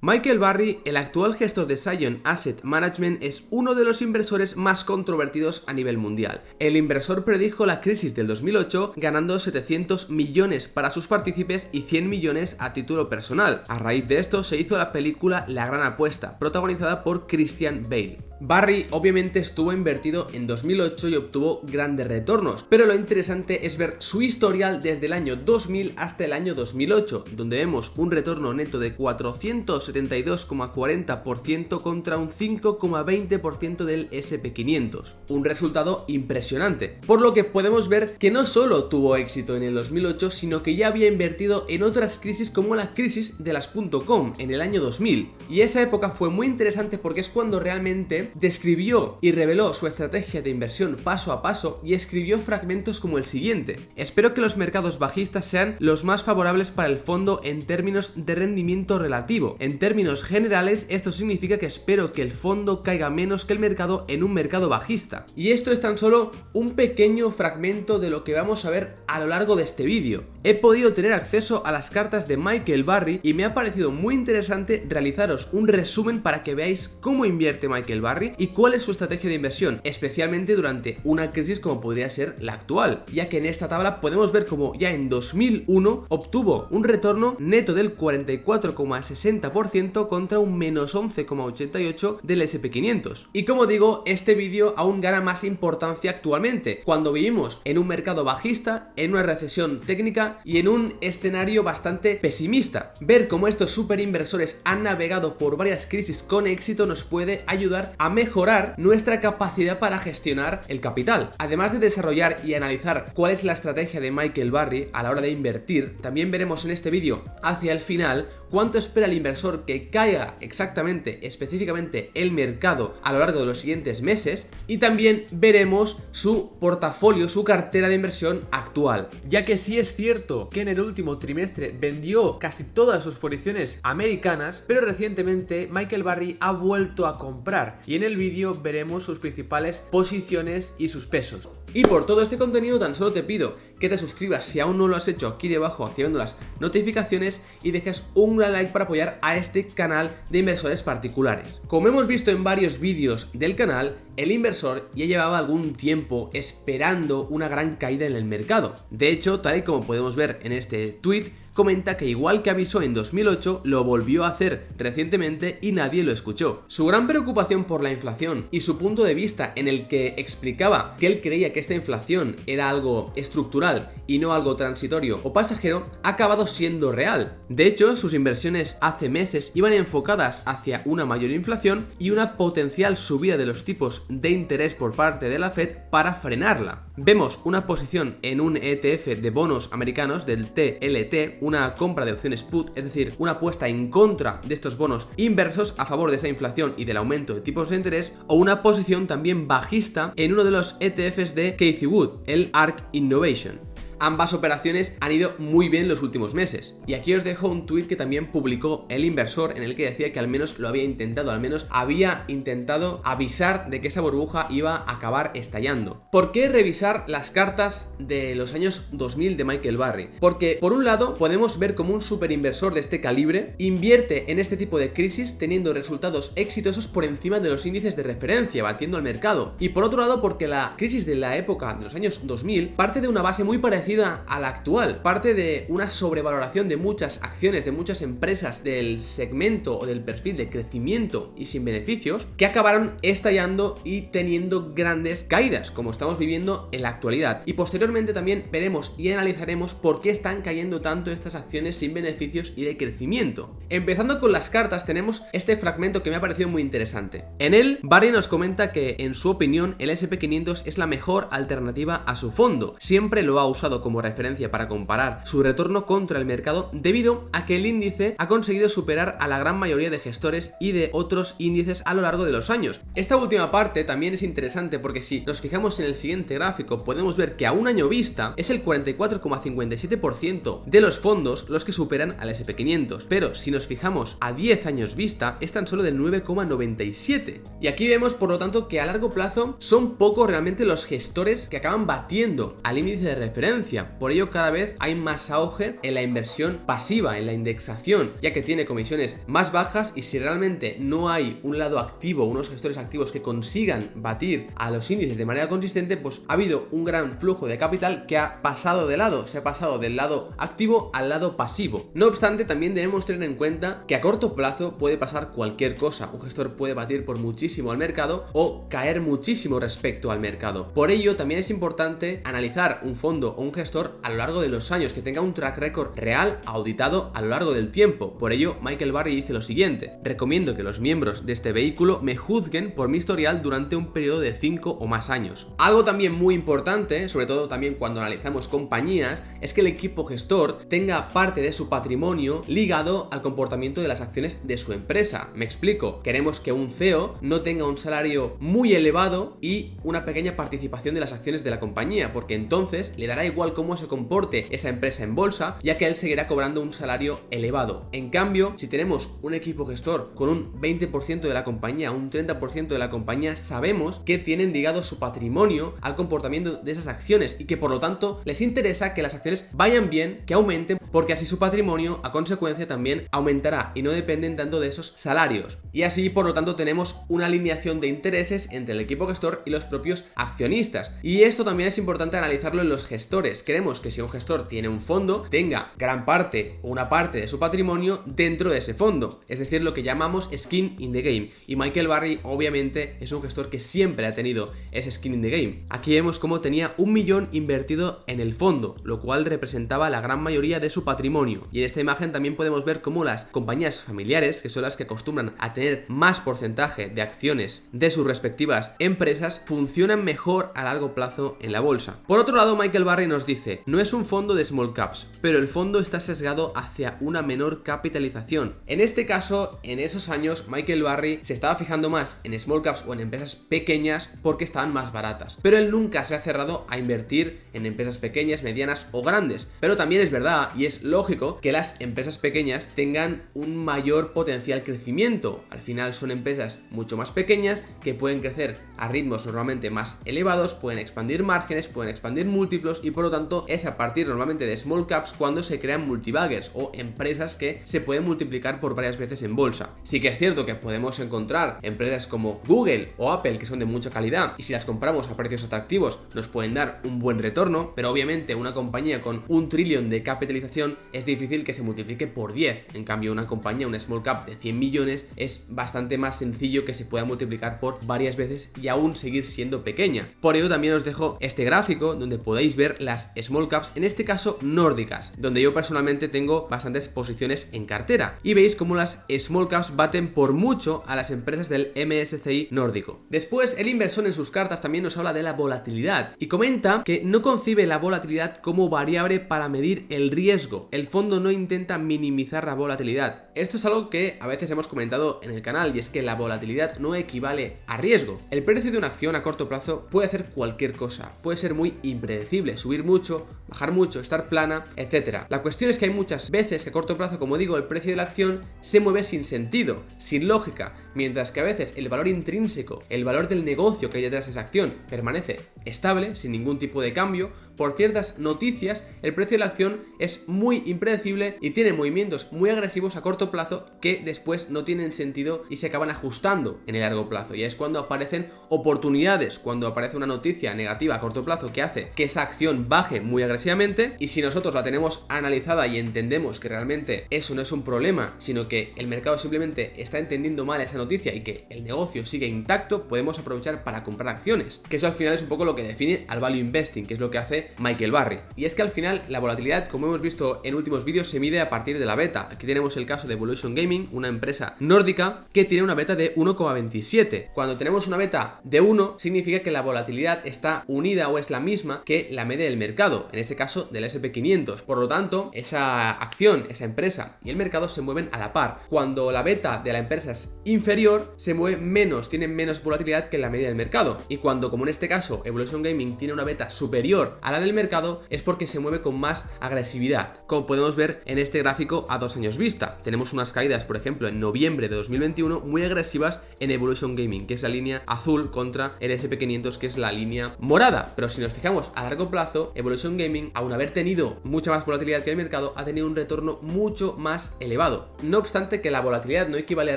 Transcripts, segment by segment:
Michael Burry, el actual gestor de Zion Asset Management, es uno de los inversores más controvertidos a nivel mundial. El inversor predijo la crisis del 2008 ganando 700 millones para sus partícipes y 100 millones a título personal. A raíz de esto se hizo la película La Gran Apuesta, protagonizada por Christian Bale. Burry obviamente estuvo invertido en 2008 y obtuvo grandes retornos, pero lo interesante es ver su historial desde el año 2000 hasta el año 2008, donde vemos un retorno neto de 472,40% contra un 5,20% del SP500, un resultado impresionante, por lo que podemos ver que no solo tuvo éxito en el 2008, sino que ya había invertido en otras crisis como la crisis de las .com en el año 2000, y esa época fue muy interesante porque es cuando realmente describió y reveló su estrategia de inversión paso a paso y escribió fragmentos como el siguiente: espero que los mercados bajistas sean los más favorables para el fondo en términos de rendimiento relativo. En términos generales, esto significa que espero que el fondo caiga menos que el mercado en un mercado bajista. Y esto es tan solo un pequeño fragmento de lo que vamos a ver a lo largo de este vídeo. He podido tener acceso a las cartas de Michael Burry y me ha parecido muy interesante realizaros un resumen para que veáis cómo invierte Michael Burry y cuál es su estrategia de inversión, especialmente durante una crisis como podría ser la actual, ya que en esta tabla podemos ver cómo ya en 2001 obtuvo un retorno neto del 44,60% contra un menos 11,88% del SP500. Y como digo, este vídeo aún gana más importancia actualmente, cuando vivimos en un mercado bajista, en una recesión técnica y en un escenario bastante pesimista. Ver cómo estos super inversores han navegado por varias crisis con éxito nos puede ayudar a mejorar nuestra capacidad para gestionar el capital. Además de desarrollar y analizar cuál es la estrategia de Michael Burry a la hora de invertir, también veremos en este vídeo hacia el final cuánto espera el inversor que caiga exactamente, específicamente el mercado a lo largo de los siguientes meses, y también veremos su portafolio, su cartera de inversión actual, ya que sí es cierto que en el último trimestre vendió casi todas sus posiciones americanas, pero recientemente Michael Burry ha vuelto a comprar y en el vídeo veremos sus principales posiciones y sus pesos. Y por todo este contenido tan solo te pido que te suscribas si aún no lo has hecho aquí debajo activando las notificaciones y dejes un gran like para apoyar a este canal de inversores particulares. Como hemos visto en varios vídeos del canal, el inversor ya llevaba algún tiempo esperando una gran caída en el mercado. De hecho, tal y como podemos ver en este tweet, comenta que igual que avisó en 2008, lo volvió a hacer recientemente y nadie lo escuchó. Su gran preocupación por la inflación y su punto de vista en el que explicaba que él creía que esta inflación era algo estructural y no algo transitorio o pasajero, ha acabado siendo real. De hecho, sus inversiones hace meses iban enfocadas hacia una mayor inflación y una potencial subida de los tipos de interés por parte de la Fed para frenarla. Vemos una posición en un ETF de bonos americanos del TLT, una compra de opciones put, es decir, una apuesta en contra de estos bonos inversos a favor de esa inflación y del aumento de tipos de interés, o una posición también bajista en uno de los ETFs de Cathie Wood, el ARK Innovation. Ambas operaciones han ido muy bien los últimos meses. Y aquí os dejo un tweet que también publicó el inversor en el que decía que al menos lo había intentado, al menos había intentado avisar de que esa burbuja iba a acabar estallando. ¿Por qué revisar las cartas de los años 2000 de Michael Burry? Porque por un lado podemos ver cómo un super inversor de este calibre invierte en este tipo de crisis teniendo resultados exitosos por encima de los índices de referencia, batiendo al mercado. Y por otro lado porque la crisis de la época de los años 2000 parte de una base muy parecida a la actual, parte de una sobrevaloración de muchas acciones, de muchas empresas del segmento o del perfil de crecimiento y sin beneficios, que acabaron estallando y teniendo grandes caídas, como estamos viviendo en la actualidad. Y posteriormente también veremos y analizaremos por qué están cayendo tanto estas acciones sin beneficios y de crecimiento. Empezando con las cartas, tenemos este fragmento que me ha parecido muy interesante. En él, Burry nos comenta que, en su opinión, el SP500 es la mejor alternativa a su fondo. Siempre lo ha usado como referencia para comparar su retorno contra el mercado, debido a que el índice ha conseguido superar a la gran mayoría de gestores y de otros índices a lo largo de los años. Esta última parte también es interesante porque si nos fijamos en el siguiente gráfico podemos ver que a un año vista es el 44,57% de los fondos los que superan al SP500, pero si nos fijamos a 10 años vista es tan solo del 9,97%. Y aquí vemos por lo tanto que a largo plazo son pocos realmente los gestores que acaban batiendo al índice de referencia. competencia. Por ello cada vez hay más auge en la inversión pasiva, en la indexación, ya que tiene comisiones más bajas y si realmente no hay un lado activo, unos gestores activos que consigan batir a los índices de manera consistente, pues ha habido un gran flujo de capital que ha pasado de lado, se ha pasado del lado activo al lado pasivo. No obstante, también debemos tener en cuenta que a corto plazo puede pasar cualquier cosa. Un gestor puede batir por muchísimo al mercado o caer muchísimo respecto al mercado. Por ello, también es importante analizar un fondo o un gestor a lo largo de los años, que tenga un track record real auditado a lo largo del tiempo. Por ello, Michael Burry dice lo siguiente: recomiendo que los miembros de este vehículo me juzguen por mi historial durante un periodo de 5 o más años. Algo también muy importante, sobre todo también cuando analizamos compañías, es que el equipo gestor tenga parte de su patrimonio ligado al comportamiento de las acciones de su empresa. Me explico, queremos que un CEO no tenga un salario muy elevado y una pequeña participación de las acciones de la compañía, porque entonces le dará igual cómo se comporte esa empresa en bolsa, ya que él seguirá cobrando un salario elevado. En cambio, si tenemos un equipo gestor con un 20% de la compañía, un 30% de la compañía, sabemos que tienen ligado su patrimonio al comportamiento de esas acciones y que por lo tanto les interesa que las acciones vayan bien, que aumenten, porque así su patrimonio a consecuencia también aumentará y no dependen tanto de esos salarios. Y así por lo tanto tenemos una alineación de intereses entre el equipo gestor y los propios accionistas. Y esto también es importante analizarlo en los gestores. Queremos que si un gestor tiene un fondo, tenga gran parte o una parte de su patrimonio dentro de ese fondo, es decir, lo que llamamos skin in the game. Y Michael Burry obviamente es un gestor que siempre ha tenido ese skin in the game. Aquí vemos cómo tenía 1 millón invertido en el fondo, lo cual representaba la gran mayoría de su patrimonio. Y en esta imagen también podemos ver cómo las compañías familiares, que son las que acostumbran a tener más porcentaje de acciones de sus respectivas empresas, funcionan mejor a largo plazo en la bolsa. Por otro lado, Michael Burry nos dice: no es un fondo de small caps, pero el fondo está sesgado hacia una menor capitalización. En este caso, en esos años, Michael Burry se estaba fijando más en small caps o en empresas pequeñas porque estaban más baratas, pero él nunca se ha cerrado a invertir en empresas pequeñas, medianas o grandes. Pero también es verdad y es lógico que las empresas pequeñas tengan un mayor potencial crecimiento. Al final son empresas mucho más pequeñas que pueden crecer a ritmos normalmente más elevados, pueden expandir márgenes, pueden expandir múltiplos y por lo tanto es a partir normalmente de small caps cuando se crean multibaggers o empresas que se pueden multiplicar por varias veces en bolsa. Sí que es cierto que podemos encontrar empresas como Google o Apple que son de mucha calidad y si las compramos a precios atractivos nos pueden dar un buen retorno, pero obviamente una compañía con 1 trillón de capitalización es difícil que se multiplique por 10. En cambio, una compañía, una small cap de 100 millones es bastante más sencillo que se pueda multiplicar por varias veces y aún seguir siendo pequeña. Por ello también os dejo este gráfico donde podéis ver las small caps, en este caso nórdicas, donde yo personalmente tengo bastantes posiciones en cartera y veis cómo las small caps baten por mucho a las empresas del MSCI nórdico. Después, el inversor en sus cartas también nos habla de la volatilidad y comenta que no concibe la volatilidad como variable para medir el riesgo. El fondo no intenta minimizar la volatilidad. Esto es algo que a veces hemos comentado en el canal y es que la volatilidad no equivale a riesgo. El precio de una acción a corto plazo puede hacer cualquier cosa, puede ser muy impredecible, subir mucho, bajar mucho, estar plana, etc. La cuestión es que hay muchas veces que a corto plazo, como digo, el precio de la acción se mueve sin sentido, sin lógica, mientras que a veces el valor intrínseco, el valor del negocio que hay detrás de esa acción permanece estable, sin ningún tipo de cambio. Por ciertas noticias, el precio de la acción es muy impredecible y tiene movimientos muy agresivos a corto plazo que después no tienen sentido y se acaban ajustando en el largo plazo. Y es cuando aparecen oportunidades, cuando aparece una noticia negativa a corto plazo que hace que esa acción baje muy agresivamente, y si nosotros la tenemos analizada y entendemos que realmente eso no es un problema, sino que el mercado simplemente está entendiendo mal esa noticia y que el negocio sigue intacto, podemos aprovechar para comprar acciones, que eso al final es un poco lo que define al value investing, que es lo que hace Michael Burry. Y es que al final la volatilidad, como hemos visto en últimos vídeos, se mide a partir de la beta. Aquí tenemos el caso de Evolution Gaming, una empresa nórdica que tiene una beta de 1,27. Cuando tenemos una beta de 1 significa que la volatilidad está unida o es la misma que la media del mercado, en este caso del S&P500. Por lo tanto, esa acción, esa empresa y el mercado se mueven a la par. Cuando la beta de la empresa es inferior, se mueve menos, tiene menos volatilidad que la media del mercado. Y cuando, como en este caso, Evolution Gaming tiene una beta superior a la del mercado, es porque se mueve con más agresividad, como podemos ver en este gráfico a 2 años vista. Tenemos tenemos unas caídas, por ejemplo, en noviembre de 2021 muy agresivas en Evolution Gaming, que es la línea azul, contra el SP500, que es la línea morada. Pero si nos fijamos a largo plazo, Evolution Gaming, aun haber tenido mucha más volatilidad que el mercado, ha tenido un retorno mucho más elevado. No obstante, que la volatilidad no equivale a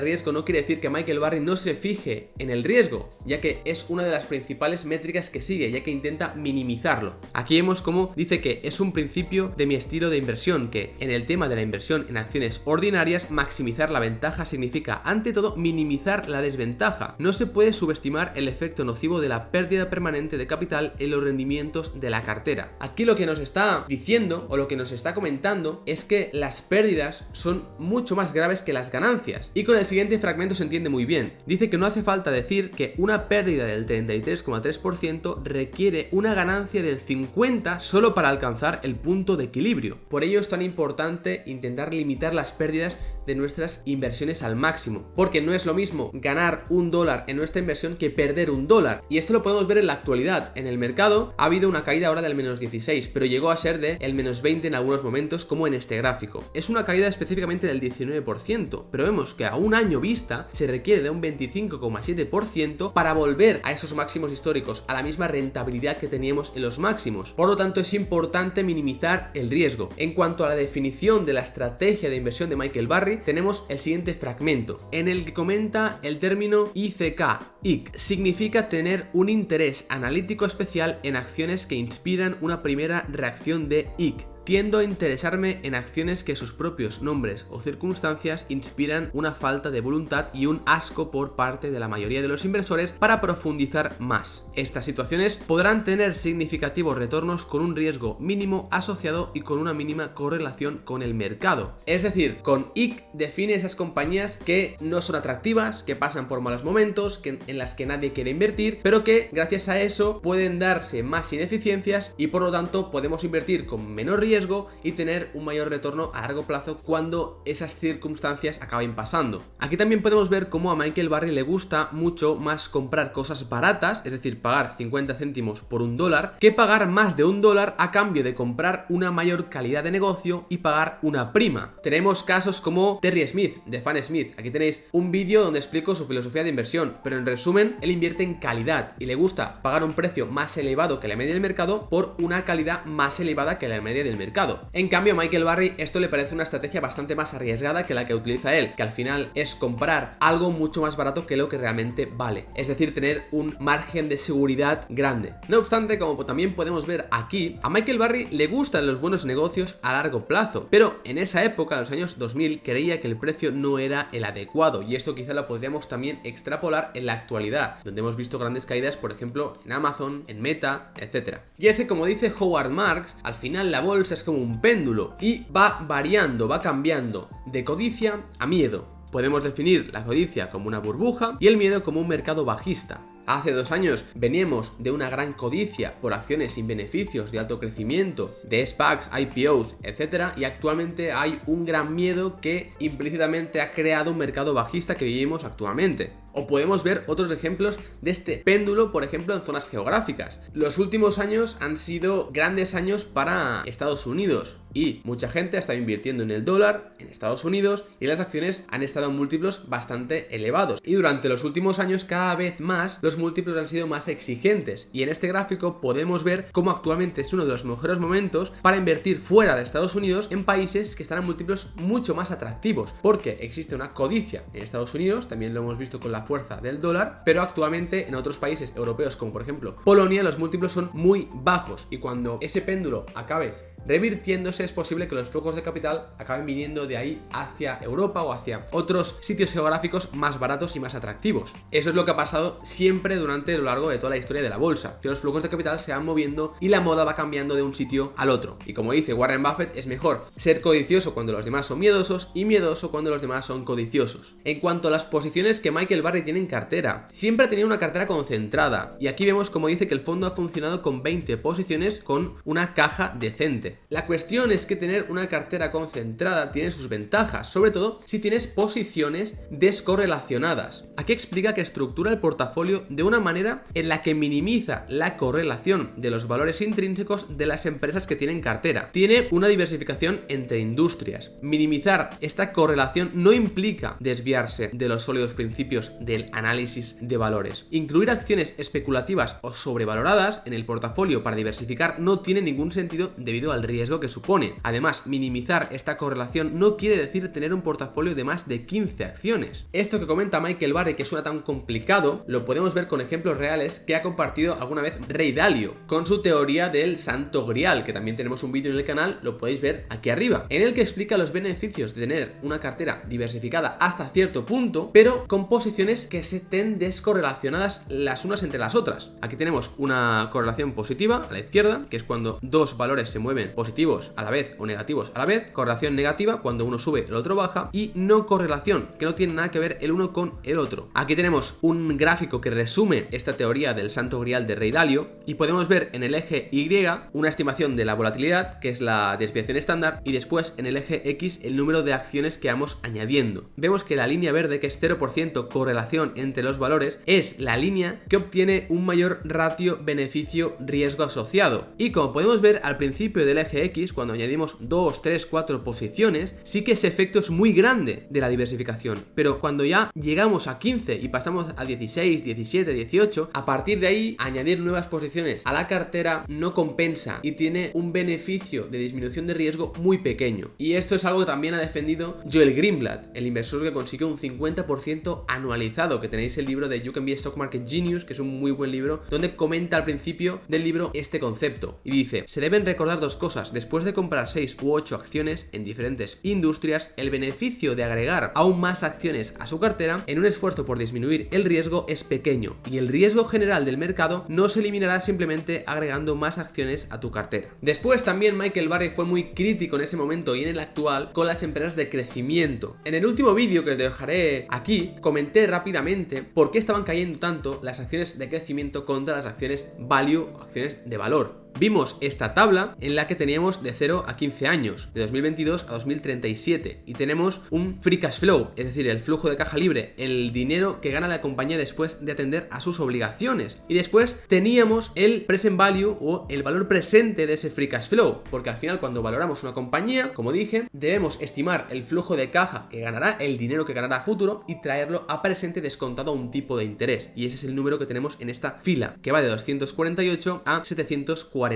riesgo, no quiere decir que Michael Burry no se fije en el riesgo, ya que es una de las principales métricas que sigue, ya que intenta minimizarlo. Aquí vemos cómo dice que es un principio de mi estilo de inversión, que en el tema de la inversión en acciones ordinarias, maximizar la ventaja significa, ante todo, minimizar la desventaja. No se puede subestimar el efecto nocivo de la pérdida permanente de capital en los rendimientos de la cartera. Aquí lo que nos está diciendo, o lo que nos está comentando, es que las pérdidas son mucho más graves que las ganancias. Y con el siguiente fragmento se entiende muy bien. Dice que no hace falta decir que una pérdida del 33,3% requiere una ganancia del 50% solo para alcanzar el punto de equilibrio. Por ello es tan importante intentar limitar las pérdidas de nuestras inversiones al máximo, porque no es lo mismo ganar $1 en nuestra inversión que perder $1. Y esto lo podemos ver en la actualidad. En el mercado ha habido una caída ahora del -16, pero llegó a ser del -20 en algunos momentos, como en este gráfico. Es una caída específicamente del 19%, pero vemos que a un año vista se requiere de un 25,7% para volver a esos máximos históricos, a la misma rentabilidad que teníamos en los máximos. Por lo tanto, es importante minimizar el riesgo. En cuanto a la definición de la estrategia de inversión de Michael Burry, tenemos el siguiente fragmento, en el que comenta el término ICK. IC significa tener un interés analítico especial en acciones que inspiran una primera reacción de IC. Tiendo a interesarme en acciones que sus propios nombres o circunstancias inspiran una falta de voluntad y un asco por parte de la mayoría de los inversores para profundizar más. Estas situaciones podrán tener significativos retornos con un riesgo mínimo asociado y con una mínima correlación con el mercado. Es decir, con IC define esas compañías que no son atractivas, que pasan por malos momentos, en las que nadie quiere invertir, pero que gracias a eso pueden darse más ineficiencias y por lo tanto podemos invertir con menor riesgo y tener un mayor retorno a largo plazo cuando esas circunstancias acaben pasando. Aquí también podemos ver cómo a Michael Burry le gusta mucho más comprar cosas baratas, es decir, pagar 50 céntimos por $1, que pagar más de $1 a cambio de comprar una mayor calidad de negocio y pagar una prima. Tenemos casos como Terry Smith, de Fan Smith. Aquí tenéis un vídeo donde explico su filosofía de inversión, pero en resumen, él invierte en calidad y le gusta pagar un precio más elevado que la media del mercado por una calidad más elevada que la media del mercado. En cambio, a Michael Burry esto le parece una estrategia bastante más arriesgada que la que utiliza él, que al final es comprar algo mucho más barato que lo que realmente vale, es decir, tener un margen de seguridad grande. No obstante, como también podemos ver aquí, a Michael Burry le gustan los buenos negocios a largo plazo, pero en esa época, en los años 2000, creía que el precio no era el adecuado, y esto quizá lo podríamos también extrapolar en la actualidad, donde hemos visto grandes caídas, por ejemplo, en Amazon, en Meta, etc. Y ese, como dice Howard Marks, al final la bolsa es como un péndulo y va variando, va cambiando de codicia a miedo. Podemos definir la codicia como una burbuja y el miedo como un mercado bajista. Hace 2 años veníamos de una gran codicia por acciones sin beneficios de alto crecimiento, de SPACs, IPOs, etc. Y actualmente hay un gran miedo que implícitamente ha creado un mercado bajista que vivimos actualmente. O podemos ver otros ejemplos de este péndulo, por ejemplo, en zonas geográficas. Los últimos años han sido grandes años para Estados Unidos y mucha gente ha estado invirtiendo en el dólar, en Estados Unidos, y las acciones han estado en múltiplos bastante elevados. Y durante los últimos años cada vez más los múltiplos han sido más exigentes. Y en este gráfico podemos ver cómo actualmente es uno de los mejores momentos para invertir fuera de Estados Unidos en países que están en múltiplos mucho más atractivos, porque existe una codicia en Estados Unidos, también lo hemos visto con la fuerza del dólar, pero actualmente en otros países europeos como por ejemplo Polonia los múltiplos son muy bajos y cuando ese péndulo acabe revirtiéndose es posible que los flujos de capital acaben viniendo de ahí hacia Europa o hacia otros sitios geográficos más baratos y más atractivos. Eso es lo que ha pasado siempre durante lo largo de toda la historia de la bolsa, que los flujos de capital se van moviendo y la moda va cambiando de un sitio al otro. Y como dice Warren Buffett, es mejor ser codicioso cuando los demás son miedosos y miedoso cuando los demás son codiciosos. En cuanto a las posiciones que Michael Burry tiene en cartera, siempre ha tenido una cartera concentrada y aquí vemos como dice que el fondo ha funcionado con 20 posiciones con una caja decente. La cuestión es que tener una cartera concentrada tiene sus ventajas, sobre todo si tienes posiciones descorrelacionadas. Aquí explica que estructura el portafolio de una manera en la que minimiza la correlación de los valores intrínsecos de las empresas que tienen cartera. Tiene una diversificación entre industrias. Minimizar esta correlación no implica desviarse de los sólidos principios del análisis de valores. Incluir acciones especulativas o sobrevaloradas en el portafolio para diversificar no tiene ningún sentido debido al riesgo que supone. Además, minimizar esta correlación no quiere decir tener un portafolio de más de 15 acciones. Esto que comenta Michael Burry, que suena tan complicado, lo podemos ver con ejemplos reales que ha compartido alguna vez Ray Dalio con su teoría del Santo Grial, que también tenemos un vídeo en el canal, lo podéis ver aquí arriba, en el que explica los beneficios de tener una cartera diversificada hasta cierto punto, pero con posiciones que se estén descorrelacionadas las unas entre las otras. Aquí tenemos una correlación positiva a la izquierda, que es cuando dos valores se mueven positivos a la vez o negativos a la vez, correlación negativa cuando uno sube el otro baja, y no correlación, que no tiene nada que ver el uno con el otro. Aquí tenemos un gráfico que resume esta teoría del Santo Grial de Ray Dalio, y podemos ver en el eje Y una estimación de la volatilidad, que es la desviación estándar, y después en el eje X el número de acciones que vamos añadiendo. Vemos que la línea verde, que es 0% correlación entre los valores, es la línea que obtiene un mayor ratio beneficio-riesgo asociado. Y como podemos ver al principio del eje X, cuando añadimos 2, 3, 4 posiciones, sí que ese efecto es muy grande de la diversificación. Pero cuando ya llegamos a 15 y pasamos a 16, 17, 18, a partir de ahí añadir nuevas posiciones a la cartera no compensa y tiene un beneficio de disminución de riesgo muy pequeño. Y esto es algo que también ha defendido Joel Greenblatt, el inversor que consiguió un 50% anualizado, que tenéis el libro de You Can Be a Stock Market Genius, que es un muy buen libro, donde comenta al principio del libro este concepto. Y dice, se deben recordar dos cosas: después de comprar 6 u 8 acciones en diferentes industrias, el beneficio de agregar aún más acciones a su cartera en un esfuerzo por disminuir el riesgo es pequeño, y el riesgo general del mercado no se eliminará simplemente agregando más acciones a tu cartera. Después también Michael Burry fue muy crítico en ese momento y en el actual con las empresas de crecimiento. En el último vídeo que os dejaré aquí, comenté rápidamente por qué estaban cayendo tanto las acciones de crecimiento contra las acciones value, acciones de valor. Vimos esta tabla en la que teníamos de 0 a 15 años, de 2022 a 2037, y tenemos un free cash flow, es decir, el flujo de caja libre, el dinero que gana la compañía después de atender a sus obligaciones. Y después teníamos el present value o el valor presente de ese free cash flow, porque al final cuando valoramos una compañía, como dije, debemos estimar el flujo de caja que ganará, el dinero que ganará a futuro, y traerlo a presente descontado a un tipo de interés. Y ese es el número que tenemos en esta fila, que va de 248 a 749.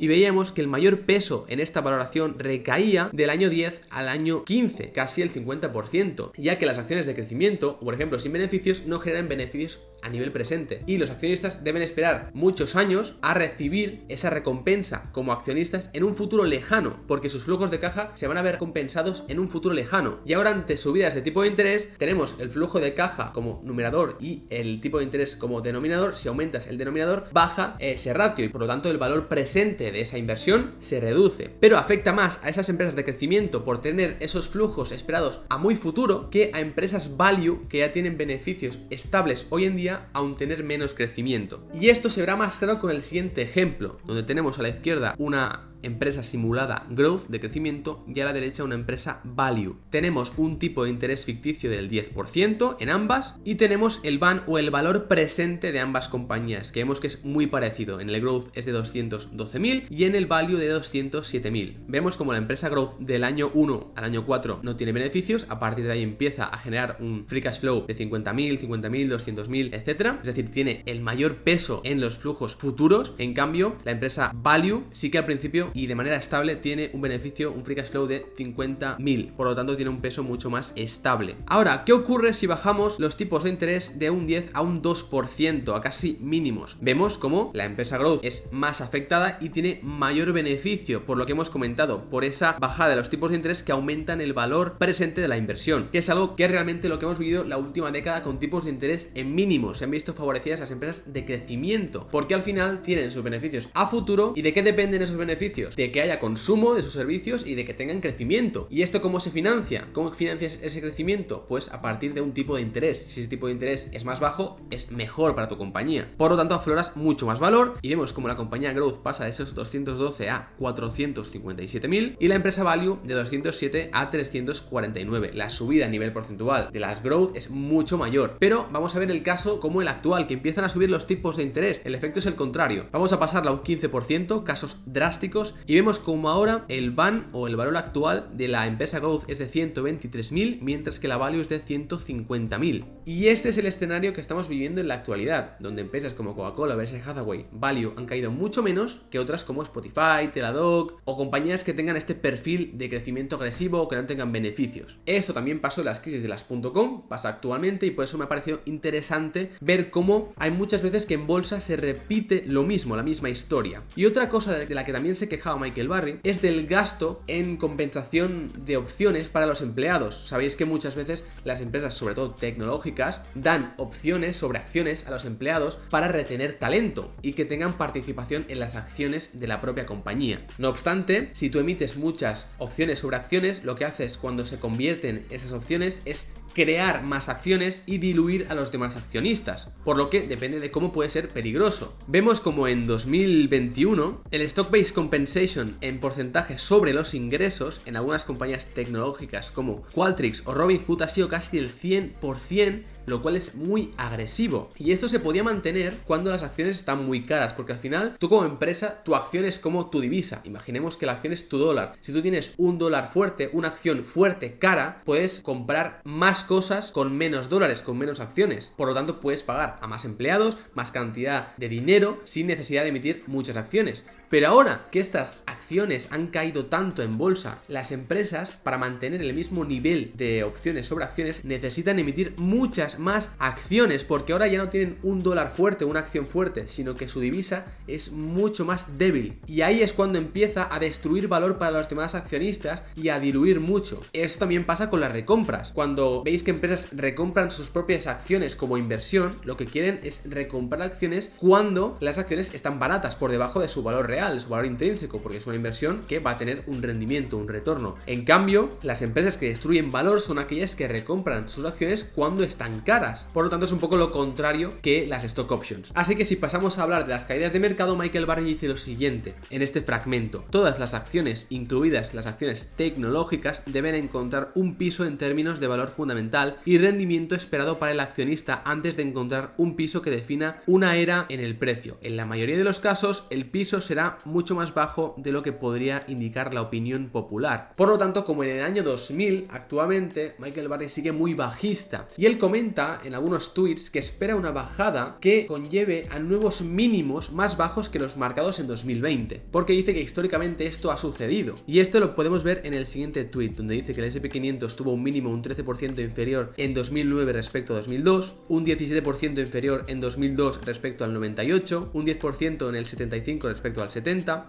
Y veíamos que el mayor peso en esta valoración recaía del año 10 al año 15, casi el 50%, ya que las acciones de crecimiento, o por ejemplo sin beneficios, no generan beneficios a nivel presente, y los accionistas deben esperar muchos años a recibir esa recompensa como accionistas en un futuro lejano, porque sus flujos de caja se van a ver compensados en un futuro lejano. Y ahora, ante subidas de tipo de interés, tenemos el flujo de caja como numerador y el tipo de interés como denominador. Si aumentas el denominador, baja ese ratio, y por lo tanto el valor presente de esa inversión se reduce. Pero afecta más a esas empresas de crecimiento por tener esos flujos esperados a muy futuro que a empresas value que ya tienen beneficios estables hoy en día, aún tener menos crecimiento. Y esto se verá más claro con el siguiente ejemplo, donde tenemos a la izquierda una empresa simulada growth, de crecimiento, y a la derecha una empresa value. Tenemos un tipo de interés ficticio del 10% en ambas, y tenemos el VAN o el valor presente de ambas compañías, que vemos que es muy parecido. En el growth es de 212.000 y en el value de 207.000. Vemos como la empresa growth del año 1 al año 4 no tiene beneficios, a partir de ahí empieza a generar un free cash flow de 50.000, 200.000, etc. Es decir, tiene el mayor peso en los flujos futuros. En cambio, la empresa value sí que al principio y de manera estable tiene un beneficio, un free cash flow de 50.000, por lo tanto tiene un peso mucho más estable. Ahora, ¿qué ocurre si bajamos los tipos de interés de un 10 a un 2%, a casi mínimos? Vemos como la empresa growth es más afectada y tiene mayor beneficio, por lo que hemos comentado, por esa bajada de los tipos de interés que aumentan el valor presente de la inversión, que es algo que es realmente lo que hemos vivido la última década con tipos de interés en mínimos. Se han visto favorecidas las empresas de crecimiento, porque al final tienen sus beneficios a futuro. ¿Y de qué dependen esos beneficios? servicios, de que haya consumo de sus servicios y de que tengan crecimiento. ¿Y esto cómo se financia? ¿Cómo financias ese crecimiento? Pues a partir de un tipo de interés. Si ese tipo de interés es más bajo, es mejor para tu compañía. Por lo tanto, afloras mucho más valor y vemos como la compañía Growth pasa de esos 212 a 457.000 y la empresa Value de 207 a 349. La subida a nivel porcentual de las Growth es mucho mayor. Pero vamos a ver el caso como el actual, que empiezan a subir los tipos de interés. El efecto es el contrario. Vamos a pasarla a un 15%, casos drásticos, y vemos como ahora el BAN o el valor actual de la empresa Growth es de 123.000, mientras que la Value es de 150.000. Y este es el escenario que estamos viviendo en la actualidad, donde empresas como Coca-Cola, Berkshire Hathaway, Value han caído mucho menos que otras como Spotify, Teladoc o compañías que tengan este perfil de crecimiento agresivo o que no tengan beneficios. Esto también pasó en las crisis de las .com, pasa actualmente, y por eso me ha parecido interesante ver cómo hay muchas veces que en bolsa se repite lo mismo, la misma historia. Y otra cosa de la que también se quejaba Michael Burry es del gasto en compensación de opciones para los empleados. Sabéis que muchas veces las empresas, sobre todo tecnológicas, dan opciones sobre acciones a los empleados para retener talento y que tengan participación en las acciones de la propia compañía. No obstante, si tú emites muchas opciones sobre acciones, lo que haces cuando se convierten esas opciones es crear más acciones y diluir a los demás accionistas, por lo que depende de cómo puede ser peligroso. Vemos como en 2021 el stock-based compensation en porcentaje sobre los ingresos en algunas compañías tecnológicas como Qualtrics o Robinhood ha sido casi el 100%, lo cual es muy agresivo. Y esto se podía mantener cuando las acciones están muy caras, porque al final tú como empresa, tu acción es como tu divisa. Imaginemos que la acción es tu dólar. Si tú tienes un dólar fuerte, una acción fuerte, cara, puedes comprar más cosas con menos dólares, con menos acciones. Por lo tanto, puedes pagar a más empleados, más cantidad de dinero, sin necesidad de emitir muchas acciones. Pero ahora que estas acciones han caído tanto en bolsa, las empresas, para mantener el mismo nivel de opciones sobre acciones, necesitan emitir muchas más acciones, porque ahora ya no tienen un dólar fuerte, una acción fuerte, sino que su divisa es mucho más débil. Y ahí es cuando empieza a destruir valor para los demás accionistas y a diluir mucho. Esto también pasa con las recompras. Cuando veis que empresas recompran sus propias acciones como inversión, lo que quieren es recomprar acciones cuando las acciones están baratas, por debajo de su valor real, su valor intrínseco, porque es una inversión que va a tener un rendimiento, un retorno. En cambio, las empresas que destruyen valor son aquellas que recompran sus acciones cuando están caras. Por lo tanto, es un poco lo contrario que las stock options. Así que si pasamos a hablar de las caídas de mercado, Michael Burry dice lo siguiente en este fragmento: todas las acciones, incluidas las acciones tecnológicas, deben encontrar un piso en términos de valor fundamental y rendimiento esperado para el accionista antes de encontrar un piso que defina una era en el precio. En la mayoría de los casos, el piso será mucho más bajo de lo que podría indicar la opinión popular. Por lo tanto, como en el año 2000, actualmente Michael Burry sigue muy bajista, y él comenta en algunos tweets que espera una bajada que conlleve a nuevos mínimos más bajos que los marcados en 2020, porque dice que históricamente esto ha sucedido. Y esto lo podemos ver en el siguiente tweet, donde dice que el S&P 500 tuvo un mínimo un 13% inferior en 2009 respecto a 2002, un 17% inferior en 2002 respecto al 98, un 10% en el 75 respecto al 70,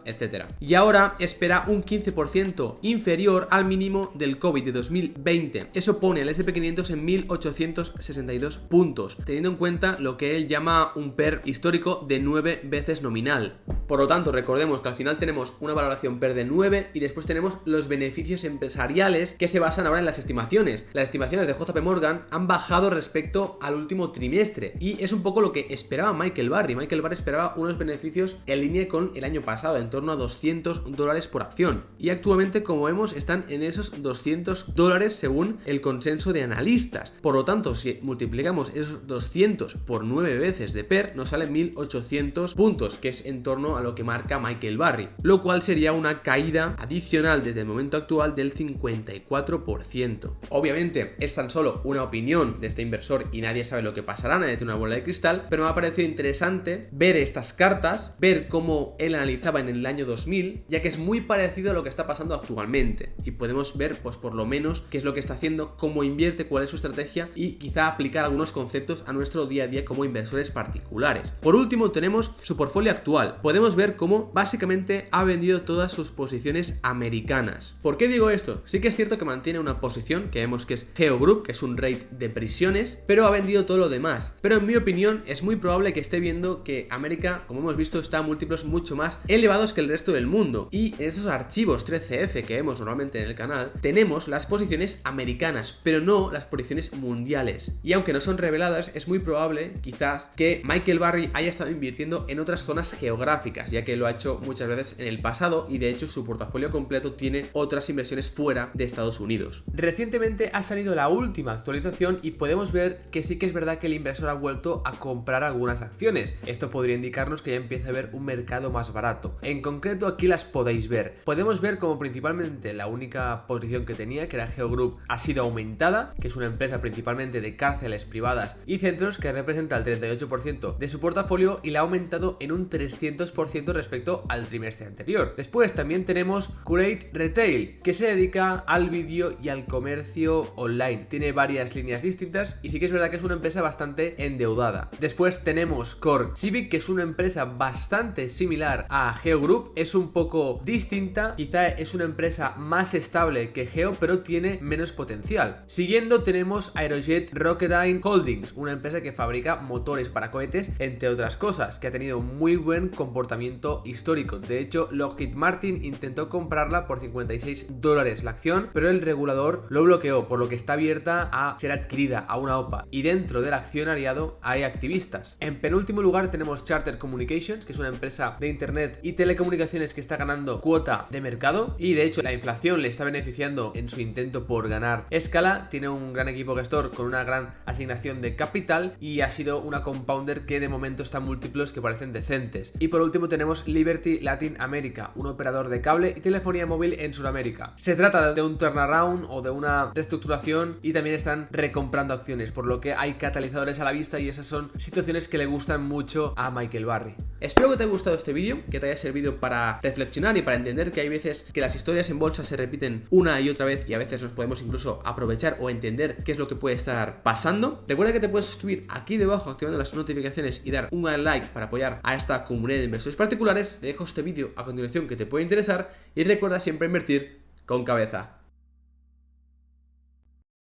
etc. Y ahora espera un 15% inferior al mínimo del COVID de 2020. Eso pone al S&P 500 en 1862 puntos, teniendo en cuenta lo que él llama un PER histórico de 9 veces nominal. Por lo tanto, recordemos que al final tenemos una valoración PER de 9 y después tenemos los beneficios empresariales que se basan ahora en las estimaciones. Las estimaciones de JP Morgan han bajado respecto al último trimestre y es un poco lo que esperaba Michael Burry. Michael Burry esperaba unos beneficios en línea con el año pasado, en torno a $200 por acción, y actualmente, como vemos, están en esos $200 según el consenso de analistas. Por lo tanto, si multiplicamos esos 200 por 9 veces de PER, nos sale 1800 puntos, que es en torno a lo que marca Michael Burry, lo cual sería una caída adicional desde el momento actual del 54%. Obviamente es tan solo una opinión de este inversor y nadie sabe lo que pasará, nadie tiene una bola de cristal, pero me ha parecido interesante ver estas cartas, ver cómo él analizaba en el año 2000, ya que es muy parecido a lo que está pasando actualmente y podemos ver, pues por lo menos, qué es lo que está haciendo, cómo invierte, cuál es su estrategia y quizá aplicar algunos conceptos a nuestro día a día como inversores particulares. Por último, tenemos su portfolio actual. Podemos ver cómo básicamente ha vendido todas sus posiciones americanas. ¿Por qué digo esto? Sí que es cierto que mantiene una posición que vemos que es Geo Group, que es un REIT de prisiones, pero ha vendido todo lo demás. Pero en mi opinión es muy probable que esté viendo que América, como hemos visto, está a múltiplos mucho más más elevados que el resto del mundo. Y en estos archivos 13F que vemos normalmente en el canal, tenemos las posiciones americanas, pero no las posiciones mundiales. Y aunque no son reveladas, es muy probable, quizás, que Michael Burry haya estado invirtiendo en otras zonas geográficas, ya que lo ha hecho muchas veces en el pasado y de hecho su portafolio completo tiene otras inversiones fuera de Estados Unidos. Recientemente ha salido la última actualización y podemos ver que sí que es verdad que el inversor ha vuelto a comprar algunas acciones. Esto podría indicarnos que ya empieza a haber un mercado más barato. En concreto aquí las podéis ver. Podemos ver como principalmente la única posición que tenía, que era Geo Group, ha sido aumentada, que es una empresa principalmente de cárceles privadas y centros que representa el 38% de su portafolio y la ha aumentado en un 300% respecto al trimestre anterior. Después también tenemos Curate Retail, que se dedica al vídeo y al comercio online. Tiene varias líneas distintas y sí que es verdad que es una empresa bastante endeudada. Después tenemos Core Civic, que es una empresa bastante similar a Geo Group, es un poco distinta, quizá es una empresa más estable que Geo, pero tiene menos potencial. Siguiendo tenemos Aerojet Rocketdyne Holdings, una empresa que fabrica motores para cohetes, entre otras cosas, que ha tenido muy buen comportamiento histórico. De hecho, Lockheed Martin intentó comprarla por $56 la acción, pero el regulador lo bloqueó, por lo que está abierta a ser adquirida a una OPA. Y dentro del accionariado hay activistas. En penúltimo lugar tenemos Charter Communications, que es una empresa de internet y telecomunicaciones que está ganando cuota de mercado y de hecho la inflación le está beneficiando en su intento por ganar escala. Tiene un gran equipo gestor con una gran asignación de capital y ha sido una compounder que de momento está en múltiplos que parecen decentes. Y por último tenemos Liberty Latin America, un operador de cable y telefonía móvil en Sudamérica. Se trata de un turnaround o de una reestructuración y también están recomprando acciones, por lo que hay catalizadores a la vista y esas son situaciones que le gustan mucho a Michael Burry. Espero que te haya gustado este vídeo, que te haya servido para reflexionar y para entender que hay veces que las historias en bolsa se repiten una y otra vez y a veces nos podemos incluso aprovechar o entender qué es lo que puede estar pasando. Recuerda que te puedes suscribir aquí debajo activando las notificaciones y dar un like para apoyar a esta comunidad de inversores particulares. Te dejo este vídeo a continuación que te puede interesar y recuerda siempre invertir con cabeza.